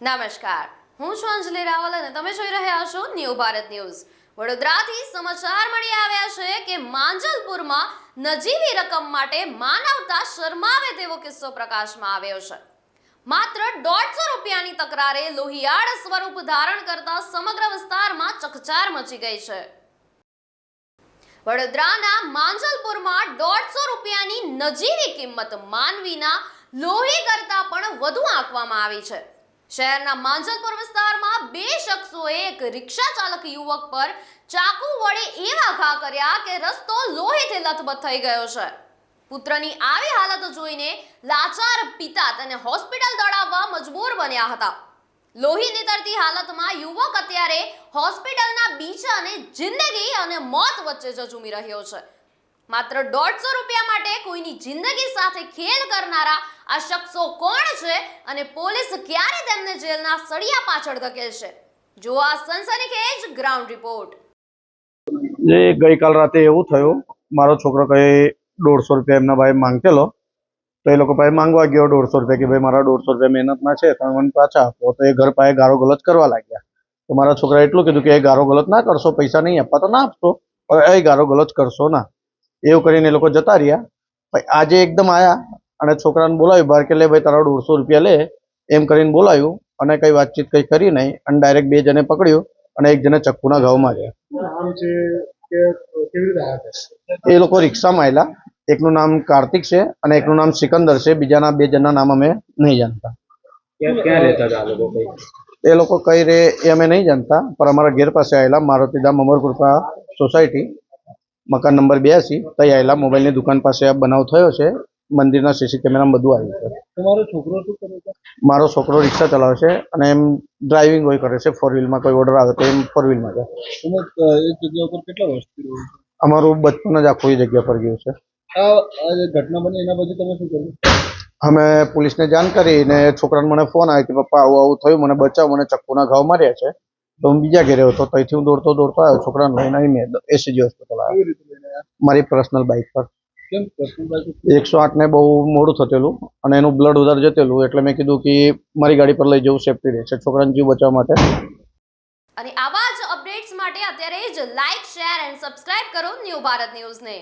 નમસ્કાર, હું છું અંજલિ રાવલ અને તમે જોઈ રહ્યા છો ન્યૂ ભારત ન્યૂઝ। વડોદરાથી સમાચાર મળી આવ્યા છે કે માંજલપુરમાં નજીવી રકમ માટે માનવતા શરમાવે તેવો કિસ્સો પ્રકાશમાં આવ્યો છે। માત્ર 150 રૂપિયાની તકરારે લોહિયાળ સ્વરૂપ ધારણ કરતા સમગ્ર વિસ્તારમાં ચકચાર મચી ગઈ છે। વડોદરાના માંજલપુરમાં 150 રૂપિયાની નજીવી કિંમત માનવીના લોહી કરતા પણ વધુ આંકવામાં આવી છે। શહેરના માંજલપુર વિસ્તારમાં બે શખ્સોએ એક રિક્ષા ચાલક યુવક પર ચાકુ વડે એવા ઘા કર્યા કે રસ્તો લોહીથી લથબથ થઈ ગયો છે। પુત્રની આવી હાલત જોઈને લાચાર પિતા તેને હોસ્પિટલ દોડાવવા મજબૂર બન્યા હતા। લોહી નીતરતી હાલતમાં યુવક અત્યારે હોસ્પિટલના બીજા અને જિંદગી અને મોત વચ્ચે ઝઝૂમી રહ્યો છે। માત્ર 150 રૂપિયા માટે કોઈની જિંદગી સાથે ખેલ કરનારા આ શખ્સો કોણ છે અને પોલીસ ક્યારે તેમને જેલના સળિયા પાછળ ધકેલશે? જો આ સનસનીખેજ ગ્રાઉન્ડ રિપોર્ટ। જે ગઈકાલ રાતે એવું થયું, મારો છોકરો કઈ 150 રૂપિયા એમના ભાઈ માંગતેલો, તો એ લોકો પાસે માંગવા ગયો 150 રૂપિયા કે ભાઈ મારા 150 રૂપિયા મહેનતના છે, તમે મને પાછા આપો। તો એ ઘર પાસે ગારો ગલત કરવા લાગ્યા। તો મારા છોકરાએ એટલું કીધું કે એ ગારો ગલત ના કરશો, પૈસા નહીં આપવા તો ના આપશો, પણ એ ગારો ગલત કરશો ના। એવું કરીને એ લોકો જતા રહ્યા। ભાઈ આજે એકદમ આવ્યા અને છોકરાને બોલાવ્યું બહાર કે લે ભાઈ તારા 150 રૂપિયા લે, એમ કરીને બોલાવ્યું અને કઈ વાતચીત કઈ કરી નહીં અને ડાયરેક્ટ બે જણે પકડ્યું અને એક જણે ચક્કુના ઘાવ માર્યા। એ લોકો રિક્ષામાં આવેલા, એકનું નામ કાર્તિક છે અને એકનું નામ સિકંદર છે, બીજાના બે જણના નામ અમે નહીં જાણતા। ક્યાં રહેતા હતા આ લોકો? એ લોકો કઈ રે એ અમે નહીં જાણતા, પણ અમારા ઘેર પાસે આવેલા, મારુતિધામ અમરકૃપા સોસાયટી મકાન નંબર 82 ત્યાં આવેલા। મોબાઈલની દુકાન પાસે આ બનાવ થયો છે, મંદિરના સીસી કેમેરામાં બધું આવ્યું છે। તમારો છોકરો શું કરે છે? મારો છોકરો રિક્ષા ચલાવે છે અને એમ ડ્રાઇવિંગ હોય કરે છે, 4 વ્હીલમાં કોઈ ઓર્ડર આવે તો એમ 4 વ્હીલમાં જાય। તમે એક જગ્યા ઉપર કેટલા વર્ષથી રહો છો? અમારું બચપન જ આખું એ જગ્યા પર ગયું છે। આ જે ઘટના બની એના પછી તમે શું કર્યું? અમે પોલીસને જાણ કરીને છોકરાને મને ફોન આવ્યો કે પપ્પા આવું આવું થયું, મને બચાવ, મને ચક્કુના ઘાવ માર્યા છે। તો હું બીજા ઘેરે હતો, ત્યાંથી હું દોડતો આવ્યો, છોકરાને લઈને મેં એસજી હોસ્પિટલ આવ્યો મારી પર્સનલ બાઇક પર। કેમ પર્સનલ બાઇક? 108 ને બહુ મોડું થતેલું અને એનું બ્લડ વધારે જતેલું, એટલે મેં કીધું કે મારી ગાડી પર લઈ જવું સેફટી રહેશે છોકરાને જીવ બચાવવા માટે। અને આવા જ અપડેટ્સ માટે અત્યારે જ લાઈક, શેર એન્ડ સબસ્ક્રાઇબ કરો ન્યૂ ભારત ન્યૂઝને।